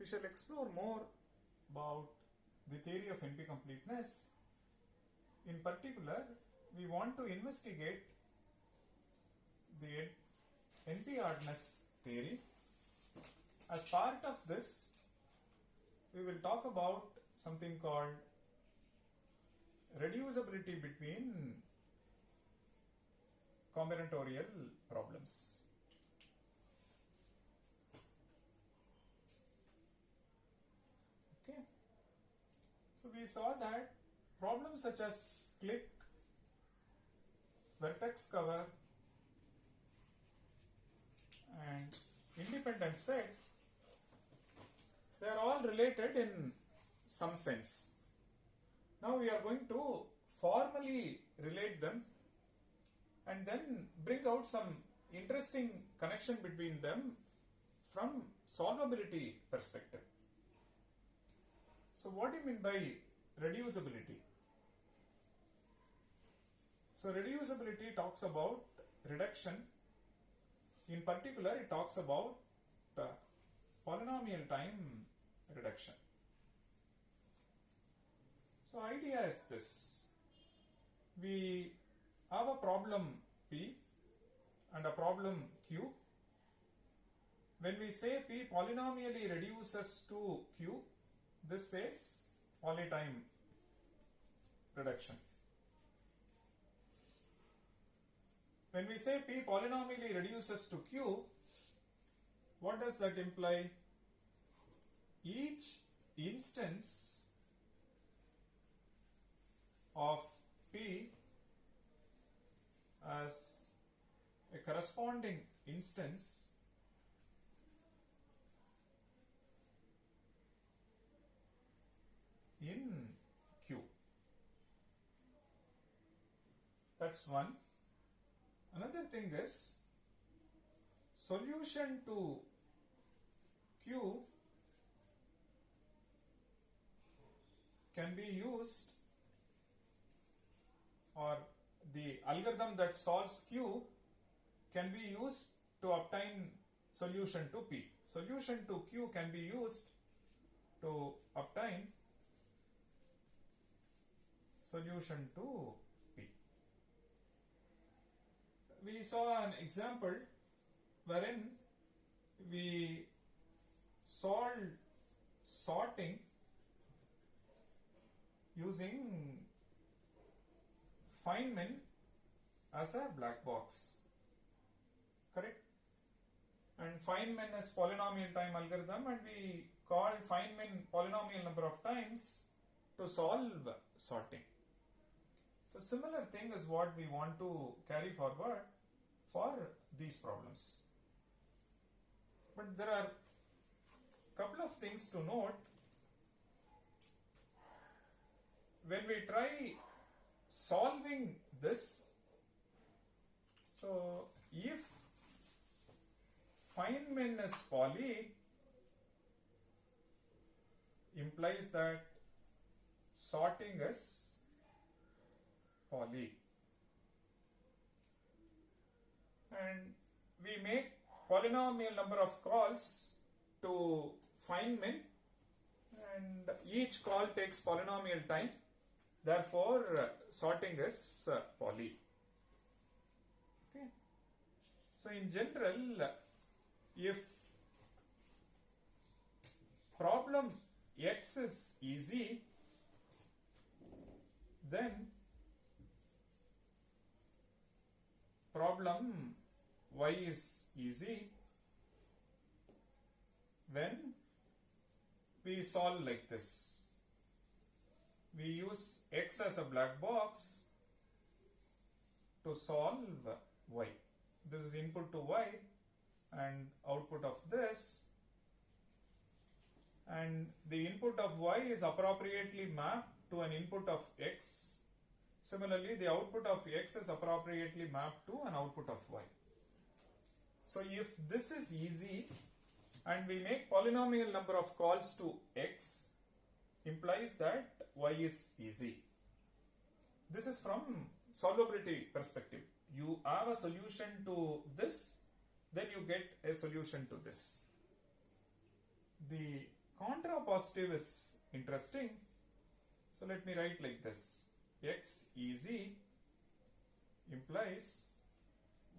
we shall explore more about the theory of NP completeness. In particular, we want to investigate the NP hardness theory. As part of this, we will talk about something called reducibility between combinatorial problems. Okay. So we saw that problems such as clique, vertex cover, and independent set, they are all related in some sense. Now we are going to formally relate them and then bring out some interesting connection between them from solvability perspective. So what do you mean by reducibility? So reducibility talks about reduction. In particular, it talks about polynomial time reduction. So idea is this: we have a problem P and a problem Q. When we say P polynomially reduces to Q, this says polytime reduction. When we say P polynomially reduces to Q, what does that imply? Each instance of P as a corresponding instance in Q. That's one. Another thing is solution to Q can be used, or the algorithm that solves Q can be used to obtain solution to P. Solution to Q can be used to obtain solution to P. We saw an example wherein we solved sorting using Feynman as a black box, correct? And Feynman is polynomial time algorithm, and we called Feynman polynomial number of times to solve sorting. So similar thing is what we want to carry forward for these problems. But there are a couple of things to note. When we try solving this, so if Feynman is poly, implies that sorting is poly, and we make polynomial number of calls to Feynman, and each call takes polynomial time. Therefore, sorting is poly. Okay. So in general, if problem X is easy, then problem Y is easy when we solve like this. We use X as a black box to solve Y. This is input to Y and output of this, and the input of Y is appropriately mapped to an input of X. Similarly, the output of X is appropriately mapped to an output of Y. So if this is easy and we make polynomial number of calls to X, implies that Y is easy. This is from solvability perspective. You have a solution to this, then you get a solution to this. The Contrapositive is interesting. So let me write like this. X easy implies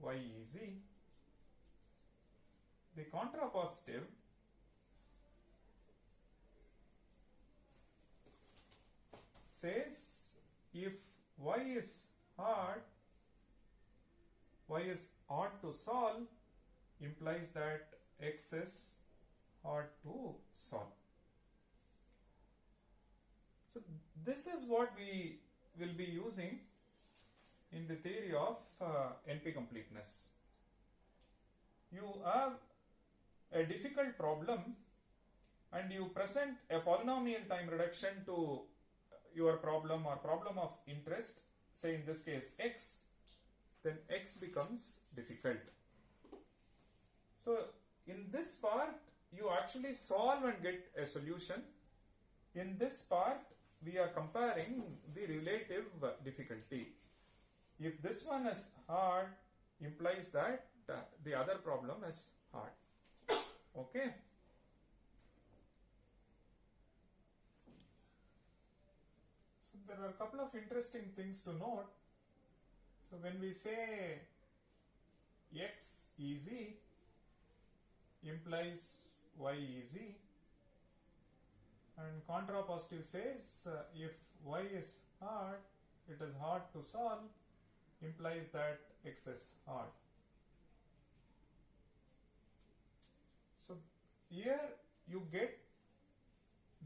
y easy. The contrapositive says if y is hard to solve implies that x is hard to solve. So this is what we will be using in the theory of NP completeness. You have a difficult problem and you present a polynomial time reduction to your problem or problem of interest, say in this case x, then x becomes difficult. So in this part you actually solve and get a solution. In this part we are comparing the relative difficulty. If this one is hard, implies that the other problem is hard. Okay. So there are a couple of interesting things to note. So when we say x easy implies y easy, and contrapositive says if y is hard, it is hard to solve, implies that x is hard. So here you get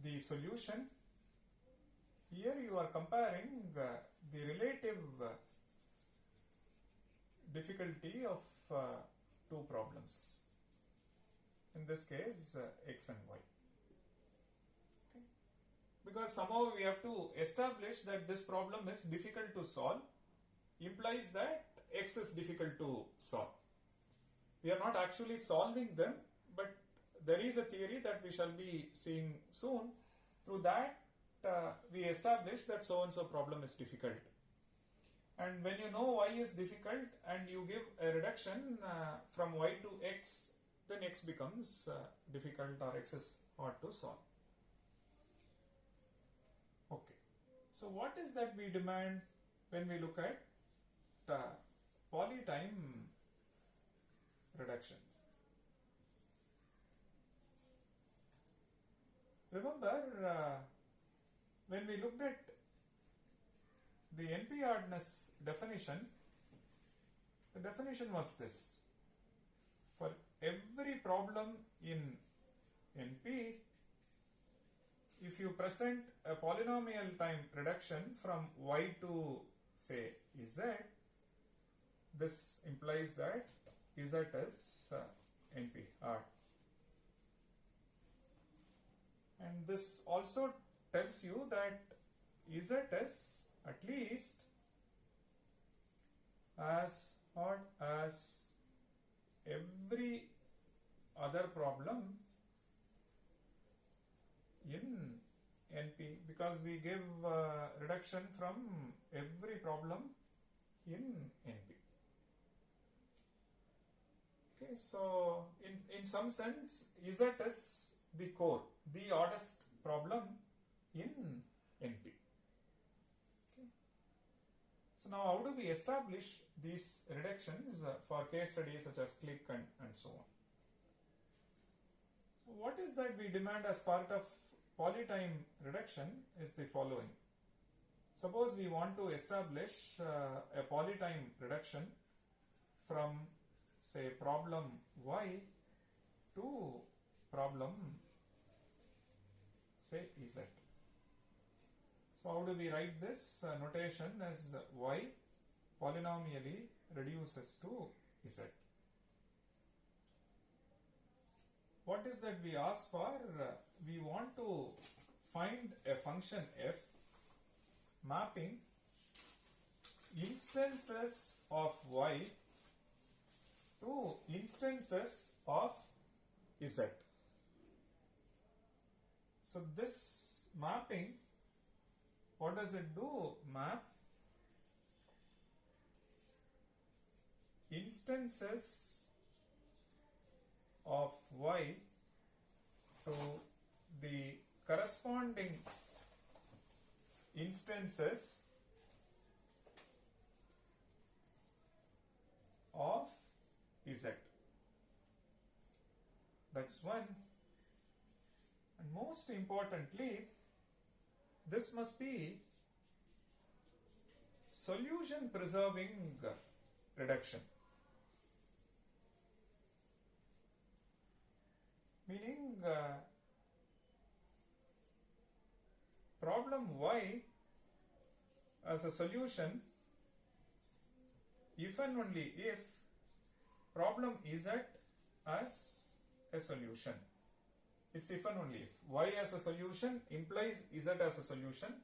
the solution. Here you are comparing the relative difficulty of two problems. In this case, x and y. Okay. Because somehow we have to establish that this problem is difficult to solve, implies that x is difficult to solve. We are not actually solving them, but there is a theory that we shall be seeing soon. Through that, we establish that so and so problem is difficult. And when you know y is difficult and you give a reduction from y to x, then x becomes difficult or x is hard to solve. Okay. So what is that we demand when we look at polytime reductions? Remember, when we looked at the NP hardness definition, the definition was this. For every problem in NP, if you present a polynomial time reduction from y to say z, this implies that z is NP hard. And this also tells you that z is at least as hard as every other problem in NP, because we give reduction from every problem in NP. Okay, so in some sense z is the core, the hardest problem in NP. Okay. So now how do we establish these reductions for case studies such as click and so on? So what is that we demand as part of polytime reduction is the following. Suppose we want to establish a polytime reduction from say problem y to problem say z. So how do we write this? Notation as y polynomially reduces to z. What is that we ask for? We want to find a function f mapping instances of y to instances of z. So this mapping, what does it do? Map instances of y to the corresponding instances of Z. That's one. And most importantly, this must be solution preserving reduction. Meaning problem Y as a solution if and only if problem Z as a solution. It's if and only if. Y as a solution implies Z as a solution,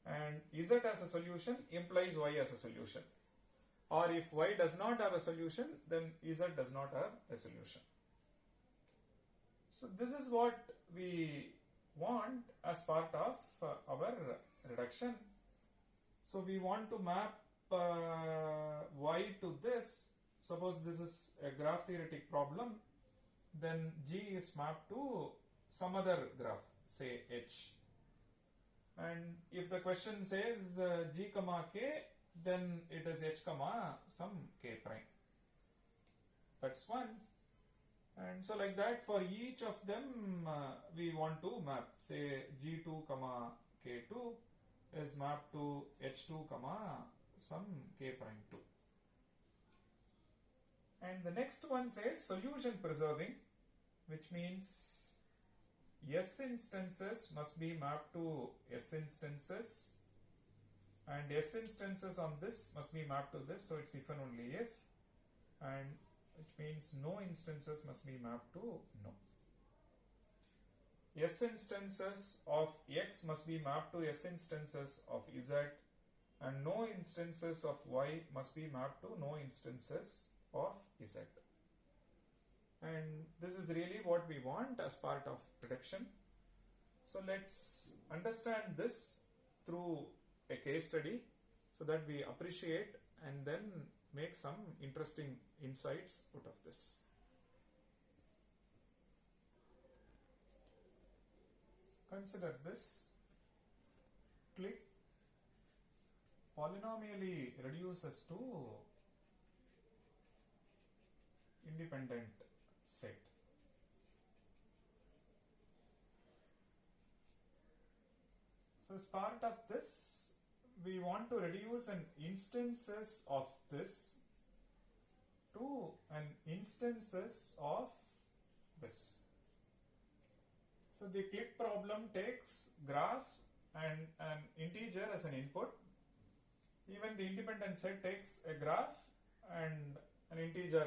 and Z as a solution implies Y as a solution. Or if Y does not have a solution, then Z does not have a solution. So this is what we want as part of our reduction. So we want to map Y to this. Suppose this is a graph theoretic problem, then G is mapped to some other graph, say H. And if the question says G comma K, then it is H comma some K prime. That's one. And so like that, for each of them we want to map, say G2 comma K2 is mapped to H2 comma some K prime 2. And the next one says solution preserving, which means S instances must be mapped to S instances, and S instances on this must be mapped to this, so it's if and only if, and which means no instances must be mapped to no. S instances of X must be mapped to S instances of Z, and no instances of Y must be mapped to no instances of Z. And this is really what we want as part of reduction. So let's understand this through a case study so that we appreciate and then make some interesting insights out of this. Consider this. Click polynomially reduces to independent set. So as part of this, we want to reduce an instances of this to an instances of this. So the click problem takes graph and an integer as an input. Even the independent set takes a graph and an integer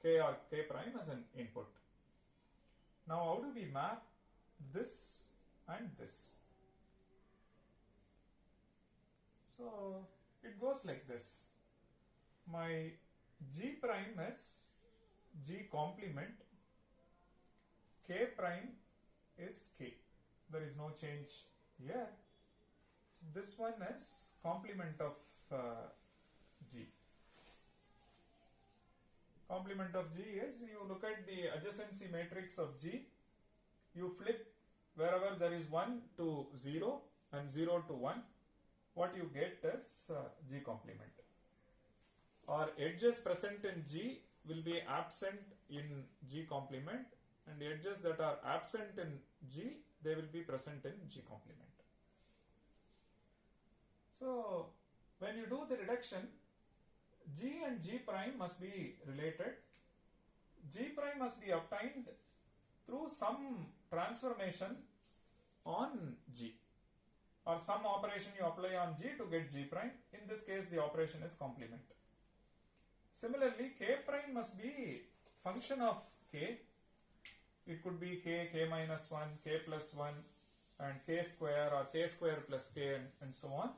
k or k prime as an input. Now how do we map this and this? So it goes like this. My G prime is G complement, K prime is K. There is no change here. So this one is complement of G. Complement of G is, you look at the adjacency matrix of G, you flip wherever there is 1 to 0 and 0 to 1, what you get is G complement. Or edges present in G will be absent in G complement, and edges that are absent in G, they will be present in G complement. So when you do the reduction, G and G prime must be related. G prime must be obtained through some transformation on G, or some operation you apply on G to get G prime. In this case, the operation is complement. Similarly, K prime must be function of K. It could be K, K minus 1, K plus 1, and K square or K square plus K, and so on,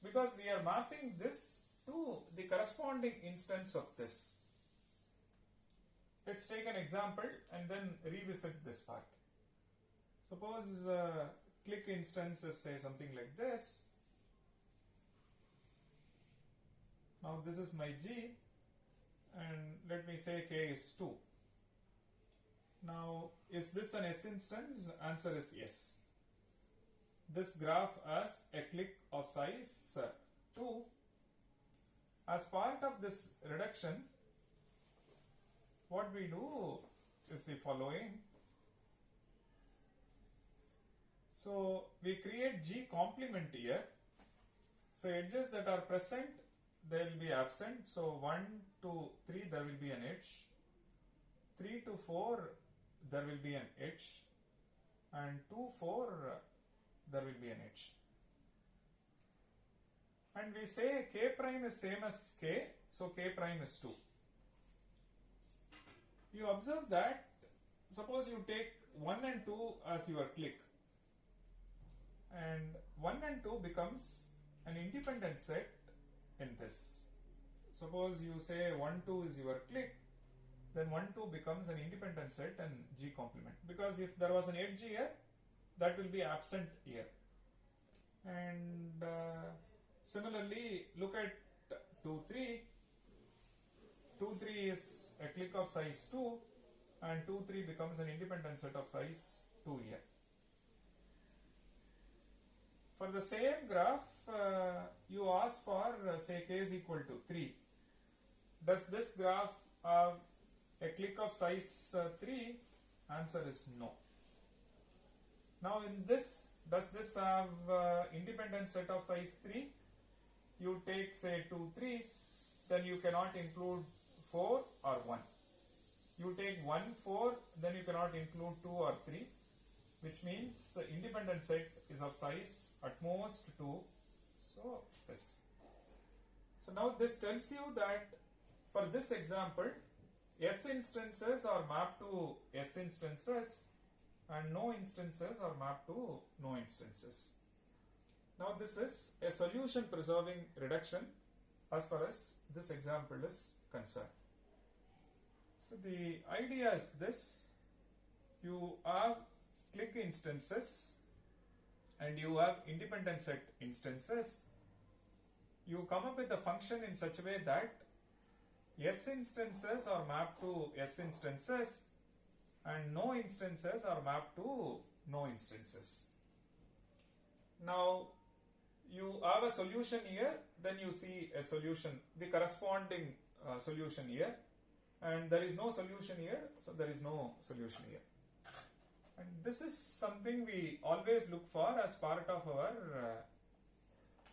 because we are mapping this to the corresponding instance of this. Let's take an example and then revisit this part. Suppose click instance is, say, something like this. Now this is my G, and let me say K is 2. Now, is this an S instance? Answer is yes. This graph has a clique of size 2. As part of this reduction, what we do is the following. So we create G complement here. So edges that are present, they will be absent. So 1 to 3 there will be an edge. 3 to 4 there will be an edge. And 2, 4 there will be an edge. And we say K prime is same as K, so K prime is 2. You observe that, suppose you take 1 and 2 as your clique, and 1 and 2 becomes an independent set in this. Suppose you say 1, 2 is your clique, then 1, 2 becomes an independent set in G complement. Because if there was an edge here, that will be absent here. And similarly, look at 2, 3. 2, 3 is a clique of size 2, and 2, 3 becomes an independent set of size 2 here. For the same graph, you ask for say k is equal to 3. Does this graph have a clique of size 3? Answer is no. Now in this, does this have independent set of size 3? You take say 2, 3, then you cannot include 4 or 1. You take 1, 4, then you cannot include 2 or 3, which means independent set is of size at most 2. So this. So now this tells you that for this example, S instances are mapped to S instances and no instances are mapped to no instances. Now this is a solution preserving reduction as far as this example is concerned. So the idea is this: you have clique instances and you have independent set instances. You come up with a function in such a way that S instances are mapped to S instances and no instances are mapped to no instances. Now you have a solution here, then you see a solution, the corresponding solution here, and there is no solution here, so there is no solution here. And this is something we always look for as part of our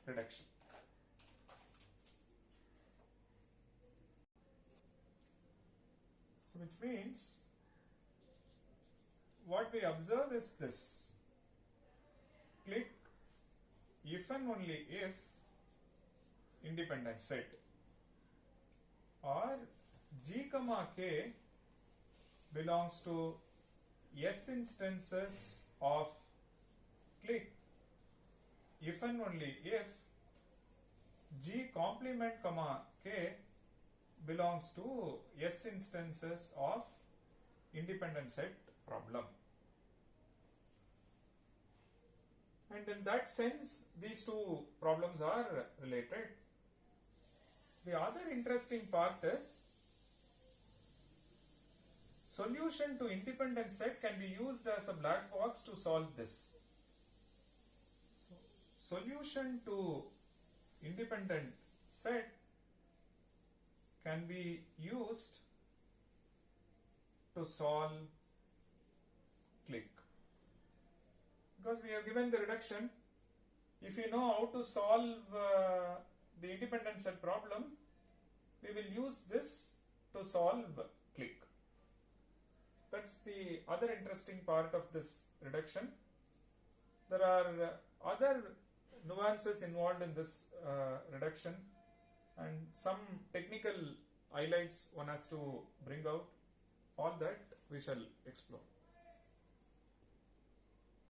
reduction. So which means what we observe is this: clique if and only if independent set, or G comma K belongs to S instances of clique if and only if G complement comma K belongs to S instances of independent set problem. And in that sense, these two problems are related. The other interesting part is solution to independent set can be used as a black box to solve this. Solution to independent set can be used to solve clique. Because we have given the reduction, if you know how to solve the independent set problem, we will use this to solve clique. That's the other interesting part of this reduction. There are other nuances involved in this reduction and some technical highlights one has to bring out. All that we shall explore.